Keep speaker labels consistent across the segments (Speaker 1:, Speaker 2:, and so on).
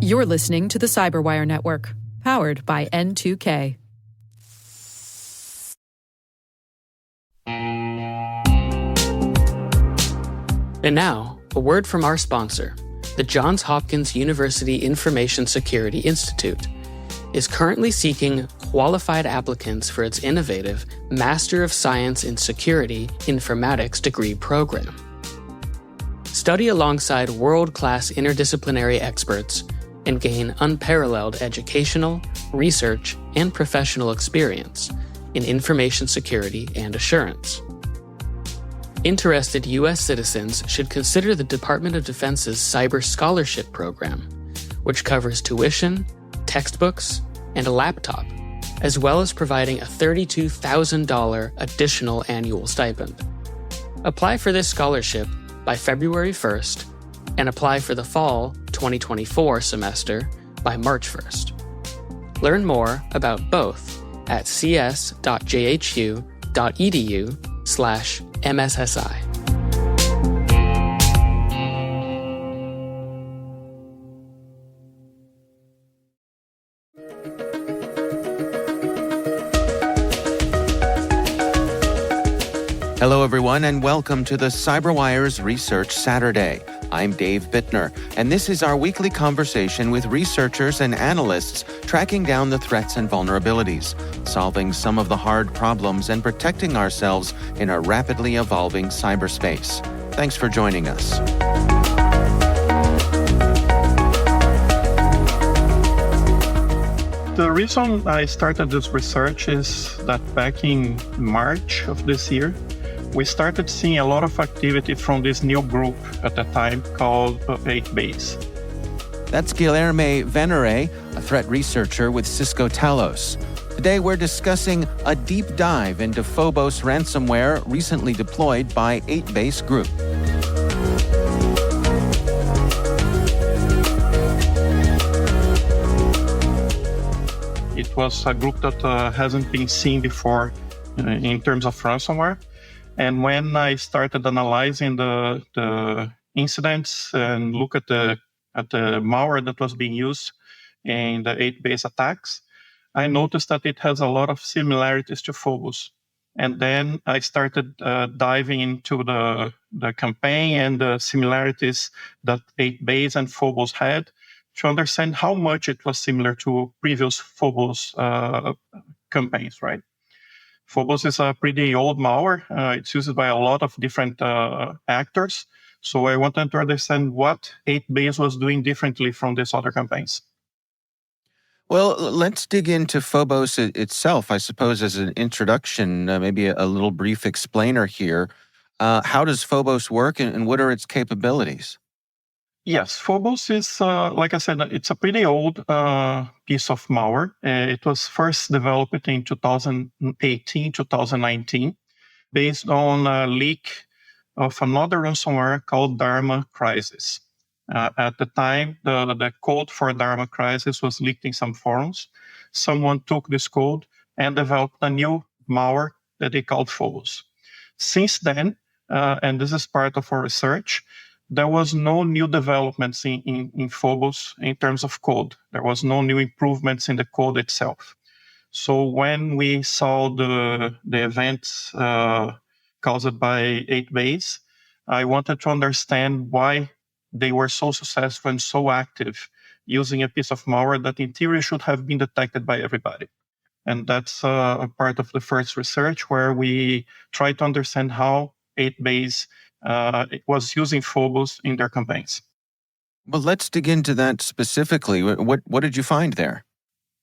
Speaker 1: You're listening to the Cyberwire Network, powered by N2K.
Speaker 2: And now, a word from our sponsor. The Johns Hopkins University Information Security Institute is currently seeking qualified applicants for its innovative Master of Science in Security Informatics degree program. Study alongside world-class interdisciplinary experts and gain unparalleled educational, research, and professional experience in information security and assurance. Interested U.S. citizens should consider the Department of Defense's Cyber Scholarship Program, which covers tuition, textbooks, and a laptop, as well as providing a $32,000 additional annual stipend. Apply for this scholarship by February 1st and apply for the fall 2024 semester by March 1st. Learn more about both at cs.jhu.edu/MSSI.
Speaker 3: Hello, everyone, and welcome to the CyberWire's Research Saturday. I'm Dave Bittner, and this is our weekly conversation with researchers and analysts tracking down the threats and vulnerabilities, solving some of the hard problems, and protecting ourselves in a rapidly evolving cyberspace. Thanks for joining us.
Speaker 4: The reason I started this research is that back in March of this year, we started seeing a lot of activity from this new group at the time called 8base.
Speaker 3: That's Guilherme Venere, a threat researcher with Cisco Talos. Today we're discussing a deep dive into Phobos ransomware recently deployed by 8base Group.
Speaker 4: It was a group that hasn't been seen before in terms of ransomware. And when I started analyzing the incidents and look at the malware that was being used in the 8base attacks, I noticed that it has a lot of similarities to Phobos. And then I started diving into the campaign and the similarities that 8base and Phobos had to understand how much it was similar to previous Phobos campaigns, right? Phobos is a pretty old malware. It's used by a lot of different actors. So I wanted to understand what 8base was doing differently from these other campaigns.
Speaker 3: Well, let's dig into Phobos itself, I suppose, as an introduction, maybe a little brief explainer here. How does Phobos work and what are its capabilities?
Speaker 4: Yes, Phobos is, like I said, it's a pretty old piece of malware. It was first developed in 2018, 2019, based on a leak of another ransomware called Dharma Crisis. At the time, the code for Dharma Crisis was leaked in some forums. Someone took this code and developed a new malware that they called Phobos. Since then, and this is part of our research, there was no new developments in Phobos in terms of code. There was no new improvements in the code itself. So when we saw the events caused by 8base, I wanted to understand why they were so successful and so active using a piece of malware that in theory should have been detected by everybody. And that's a part of the first research where we try to understand how 8base it was using Phobos in their campaigns.
Speaker 3: Well, let's dig into that specifically. What did you find there?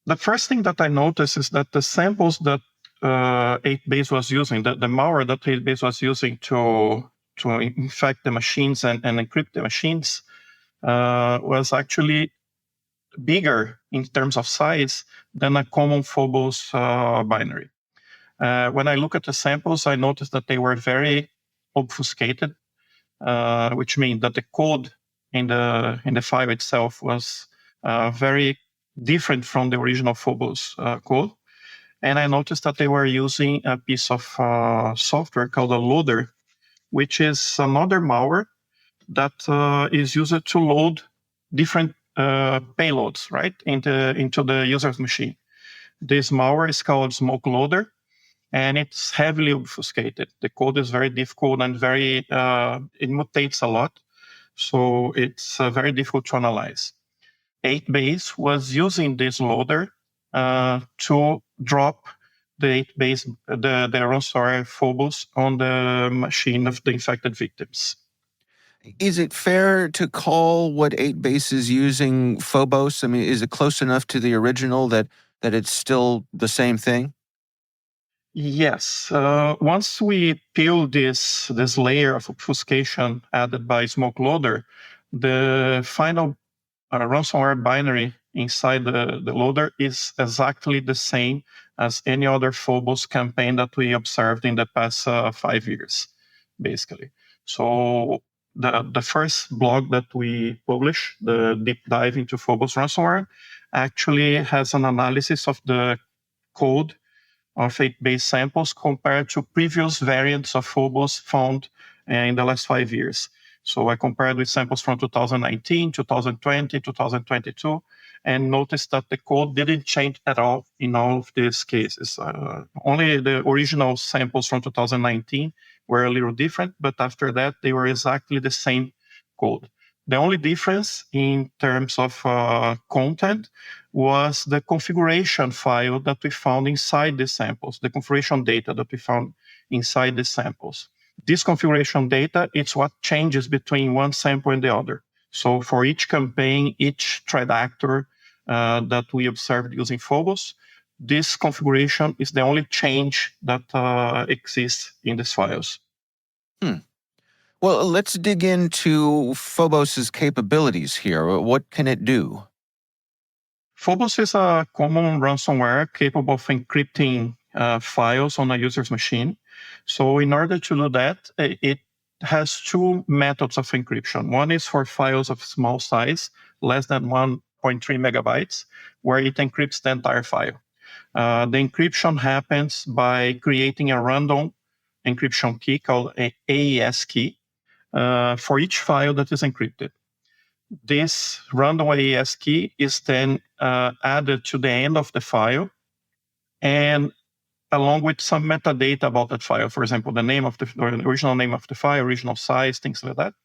Speaker 4: The first thing that I noticed is that the samples that 8base was using, the malware that 8base was using to infect the machines and encrypt the machines, was actually bigger in terms of size than a common Phobos binary. When I look at the samples, I noticed that they were very obfuscated, which means that the code in the file itself was very different from the original Phobos code. And I noticed that they were using a piece of software called a loader, which is another malware that is used to load different payloads, right, into the user's machine. This malware is called smoke loader, and it's heavily obfuscated. The code is very difficult and it mutates a lot. So it's very difficult to analyze. 8base was using this loader to drop the 8base, the ransomware Phobos on the machine of the infected victims.
Speaker 3: Is it fair to call what 8base is using Phobos? I mean, is it close enough to the original that it's still the same thing?
Speaker 4: Yes. Once we peel this layer of obfuscation added by smoke loader, the final ransomware binary inside the loader is exactly the same as any other Phobos campaign that we observed in the past 5 years, basically. So the first blog that we published, the deep dive into Phobos ransomware, actually has an analysis of the code of 8base samples compared to previous variants of Phobos found in the last 5 years. So I compared with samples from 2019, 2020, 2022, and noticed that the code didn't change at all in all of these cases. Only the original samples from 2019 were a little different, but after that, they were exactly the same code. The only difference in terms of content was the configuration file that we found inside the samples, the configuration data that we found inside the samples. This configuration data, it's what changes between one sample and the other. So for each campaign, each threat actor that we observed using Phobos, this configuration is the only change that exists in these files.
Speaker 3: Well, let's dig into Phobos' capabilities here. What can it do?
Speaker 4: Phobos is a common ransomware capable of encrypting files on a user's machine. So in order to do that, it has two methods of encryption. One is for files of small size, less than 1.3 megabytes, where it encrypts the entire file. The encryption happens by creating a random encryption key called an AES key for each file that is encrypted. This random AES key is then added to the end of the file, and along with some metadata about that file, for example, the original name of the file, original size, things like that.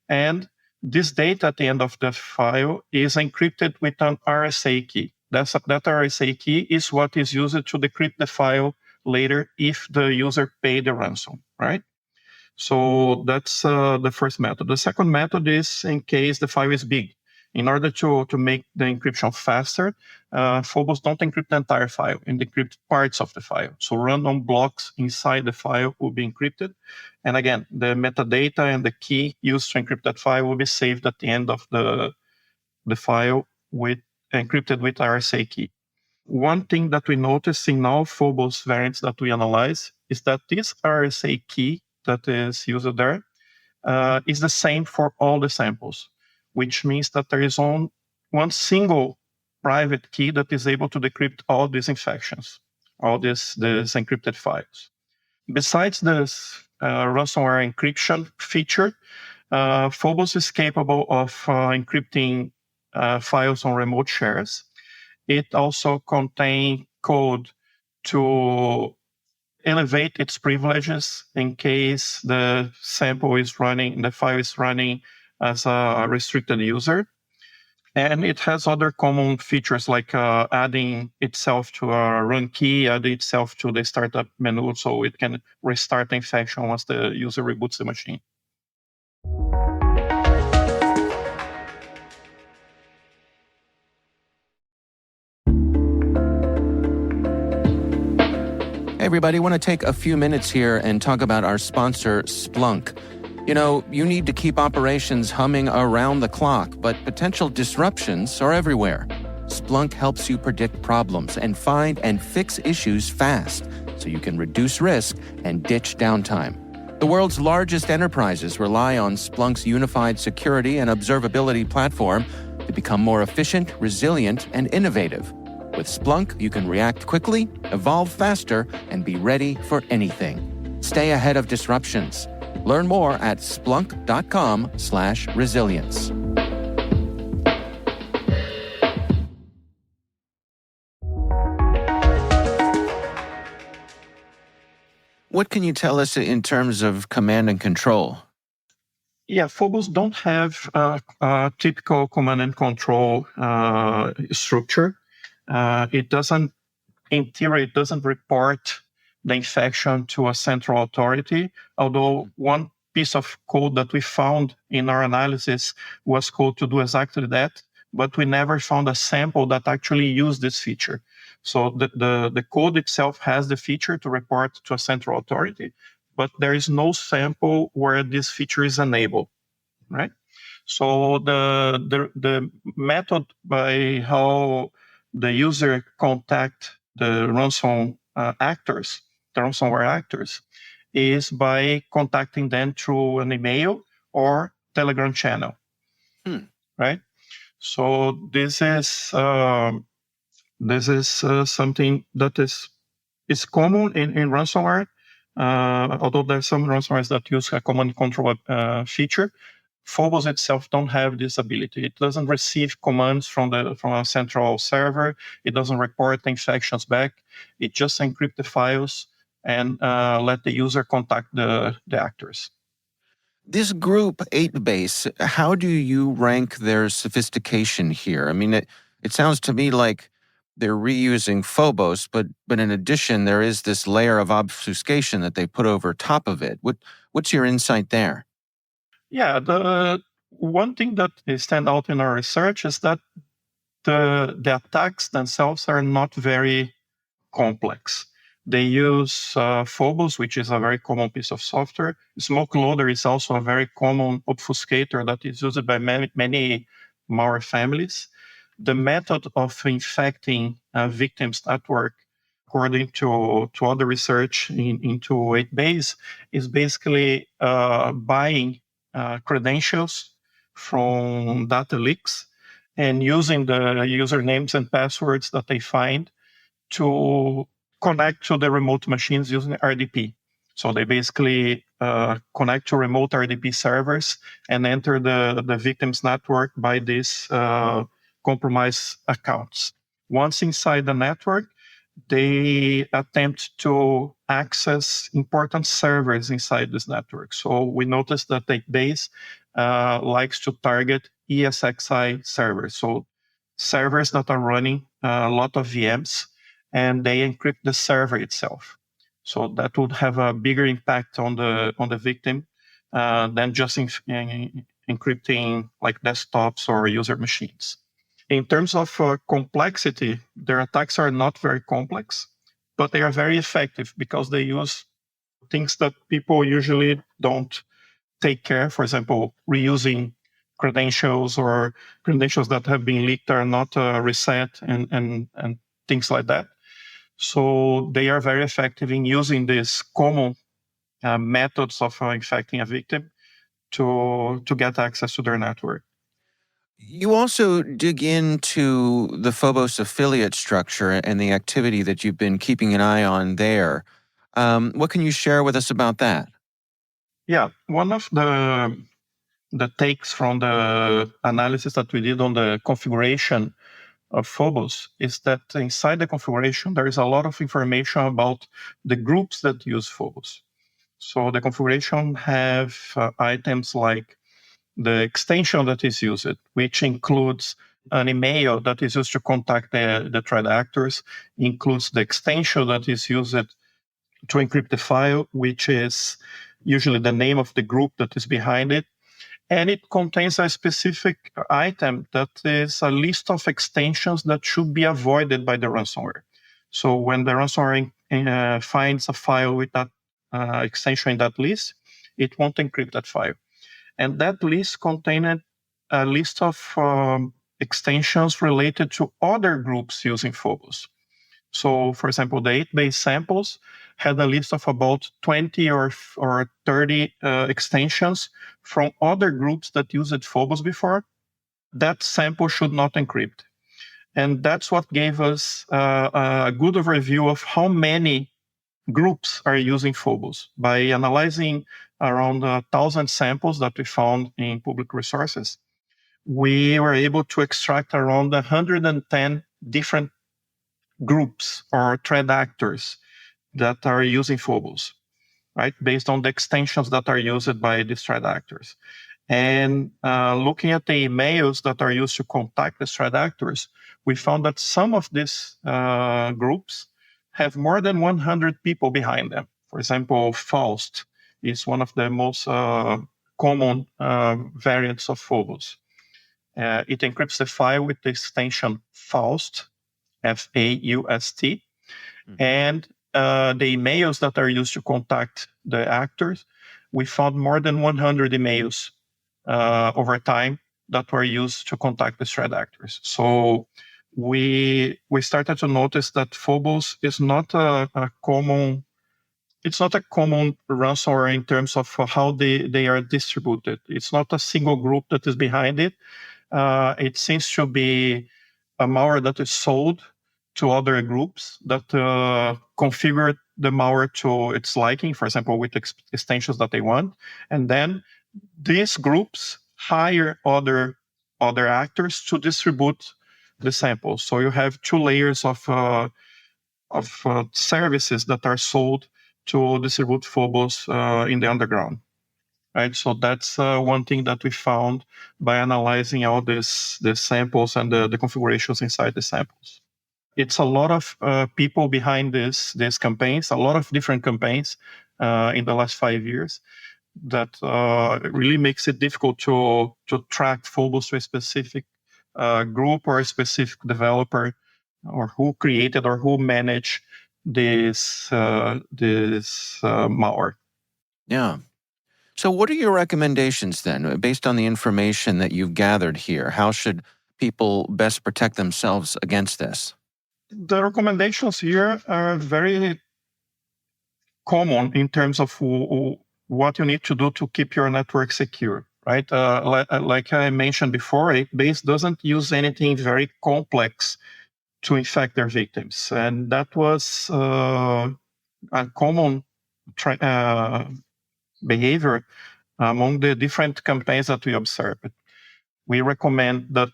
Speaker 4: And this data at the end of the file is encrypted with an RSA key. That RSA key is what is used to decrypt the file later if the user paid the ransom, right? So that's the first method. The second method is in case the file is big. In order to make the encryption faster, Phobos don't encrypt the entire file, and encrypt parts of the file. So random blocks inside the file will be encrypted. And again, the metadata and the key used to encrypt that file will be saved at the end of the file encrypted with RSA key. One thing that we notice in all Phobos variants that we analyze is that this RSA key that is used there is the same for all the samples, which means that there is one single private key that is able to decrypt all these infections, all these encrypted files. Besides this ransomware encryption feature, Phobos is capable of encrypting files on remote shares. It also contains code to elevate its privileges in case the file is running as a restricted user. And it has other common features like adding itself to a run key, adding itself to the startup menu, so it can restart the infection once the user reboots the machine.
Speaker 3: Hey everybody, I want to take a few minutes here and talk about our sponsor, Splunk. You know, you need to keep operations humming around the clock, but potential disruptions are everywhere. Splunk helps you predict problems and find and fix issues fast, so you can reduce risk and ditch downtime. The world's largest enterprises rely on Splunk's unified security and observability platform to become more efficient, resilient, and innovative. With Splunk, you can react quickly, evolve faster, and be ready for anything. Stay ahead of disruptions. Learn more at splunk.com/resilience. What can you tell us in terms of command and control?
Speaker 4: Yeah, Phobos don't have a typical command and control structure. It doesn't, in theory, it doesn't report the infection to a central authority, although one piece of code that we found in our analysis was code to do exactly that, but we never found a sample that actually used this feature. So the code itself has the feature to report to a central authority, but there is no sample where this feature is enabled, right? So the method by how the user contact the ransomware actors, is by contacting them through an email or Telegram channel, right? So this is something that is common in ransomware. Although there's some ransomwares that use a command control feature, Phobos itself don't have this ability. It doesn't receive commands from a central server. It doesn't report infections back. It just encrypts the files and let the user contact the actors.
Speaker 3: This group 8 base, how do you rank their sophistication here? I mean, it sounds to me like they're reusing Phobos, but in addition, there is this layer of obfuscation that they put over top of it. What's your insight there?
Speaker 4: Yeah, the one thing that stand out in our research is that the attacks themselves are not very complex. They use Phobos, which is a very common piece of software. Smoke Loader is also a very common obfuscator that is used by many malware families. The method of infecting a victim's network, according to other research into 8base, is basically buying credentials from data leaks and using the usernames and passwords that they find to connect to the remote machines using RDP. So they basically connect to remote RDP servers and enter the victim's network by these compromised accounts. Once inside the network, they attempt to access important servers inside this network. So we noticed that the base likes to target ESXi servers. So servers that are running a lot of VMs, and they encrypt the server itself. So that would have a bigger impact on the victim than just encrypting like desktops or user machines. In terms of complexity, their attacks are not very complex, but they are very effective because they use things that people usually don't take care. For example, reusing credentials or credentials that have been leaked are not reset and things like that. So they are very effective in using these common methods of infecting a victim to get access to their network.
Speaker 3: You also dig into the Phobos affiliate structure and the activity that you've been keeping an eye on there. What can you share with us about that?
Speaker 4: Yeah, one of the takes from the analysis that we did on the configuration of Phobos is that inside the configuration, there is a lot of information about the groups that use Phobos. So the configuration have items like the extension that is used, which includes an email that is used to contact the threat actors, includes the extension that is used to encrypt the file, which is usually the name of the group that is behind it. And it contains a specific item that is a list of extensions that should be avoided by the ransomware. So when the ransomware finds a file with that extension in that list, it won't encrypt that file. And that list contained a list of extensions related to other groups using Phobos. So, for example, the 8base samples had a list of about 20 or 30 extensions from other groups that used Phobos before. That sample should not encrypt. And that's what gave us a good overview of how many groups are using Phobos. By analyzing around 1,000 samples that we found in public resources, we were able to extract around 110 different groups or threat actors that are using Phobos. right, based on the extensions that are used by these threat actors. And looking at the emails that are used to contact the threat actors, we found that some of these groups have more than 100 people behind them. For example, Faust is one of the most common variants of Phobos. It encrypts the file with the extension Faust, Faust, and the emails that are used to contact the actors, we found more than 100 emails over time that were used to contact the threat actors. So we started to notice that Phobos is not a common ransomware in terms of how they are distributed. It's not a single group that is behind it. It seems to be a malware that is sold to other groups that configure the malware to its liking, for example, with extensions that they want. And then these groups hire other actors to distribute the samples. So you have two layers of services that are sold to distribute Phobos in the underground. Right, so that's one thing that we found by analyzing all the samples and the configurations inside the samples. It's a lot of people behind these campaigns, a lot of different campaigns in the last 5 years that really makes it difficult to track Phobos to a specific group or a specific developer or who created or who managed this malware.
Speaker 3: Yeah. So what are your recommendations then, based on the information that you've gathered here? How should people best protect themselves against this?
Speaker 4: The recommendations here are very common in terms of what you need to do to keep your network secure, right? Like I mentioned before, Base doesn't use anything very complex to infect their victims. And that was a common behavior among the different campaigns that we observed. We recommend that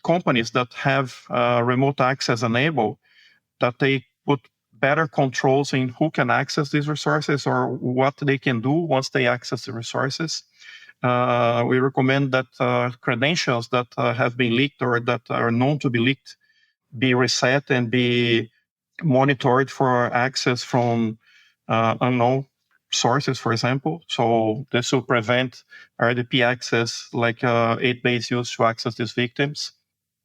Speaker 4: companies that have remote access enabled, that they put better controls in who can access these resources or what they can do once they access the resources. We recommend that credentials that have been leaked or that are known to be leaked be reset and be monitored for access from unknown sources, for example. So this will prevent RDP access like 8-base used to access these victims.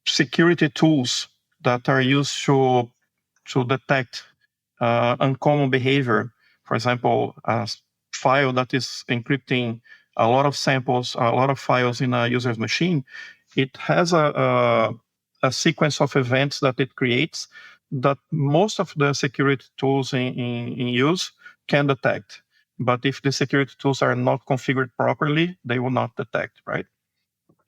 Speaker 4: Security tools that are used to detect uncommon behavior. For example, a file that is encrypting a lot of samples, a lot of files in a user's machine, it has a sequence of events that it creates that most of the security tools in use can detect. But if the security tools are not configured properly, they will not detect, right?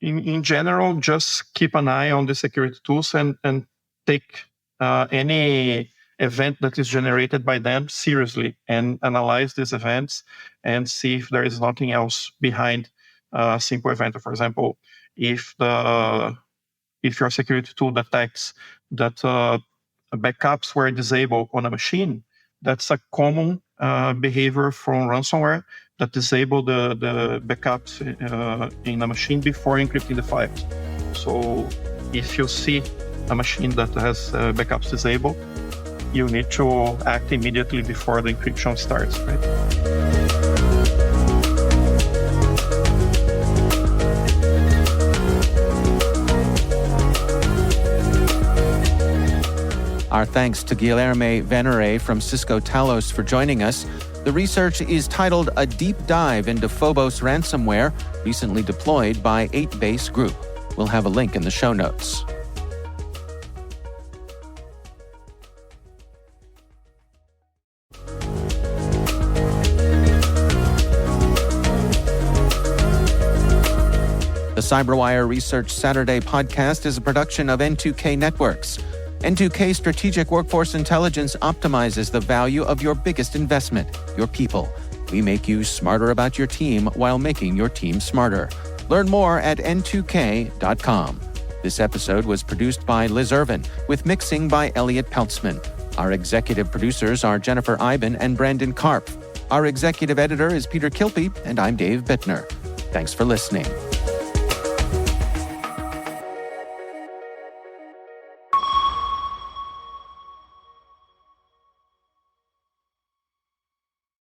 Speaker 4: In general, just keep an eye on the security tools and take any event that is generated by them seriously and analyze these events and see if there is nothing else behind a simple event. For example, if your security tool detects that backups were disabled on a machine, that's a common behavior from ransomware that disable the backups in a machine before encrypting the files. So if you see a machine that has backups disabled, you need to act immediately before the encryption starts, right?
Speaker 3: Our thanks to Guilherme Venere from Cisco Talos for joining us. The research is titled A Deep Dive into Phobos Ransomware, recently deployed by 8-base Group. We'll have a link in the show notes. The CyberWire Research Saturday podcast is a production of N2K Networks. N2K Strategic Workforce Intelligence optimizes the value of your biggest investment, your people. We make you smarter about your team while making your team smarter. Learn more at n2k.com. This episode was produced by Liz Irvin, with mixing by Elliot Peltzman. Our executive producers are Jennifer Iben and Brandon Karpf. Our executive editor is Peter Kilpe, and I'm Dave Bittner. Thanks for listening.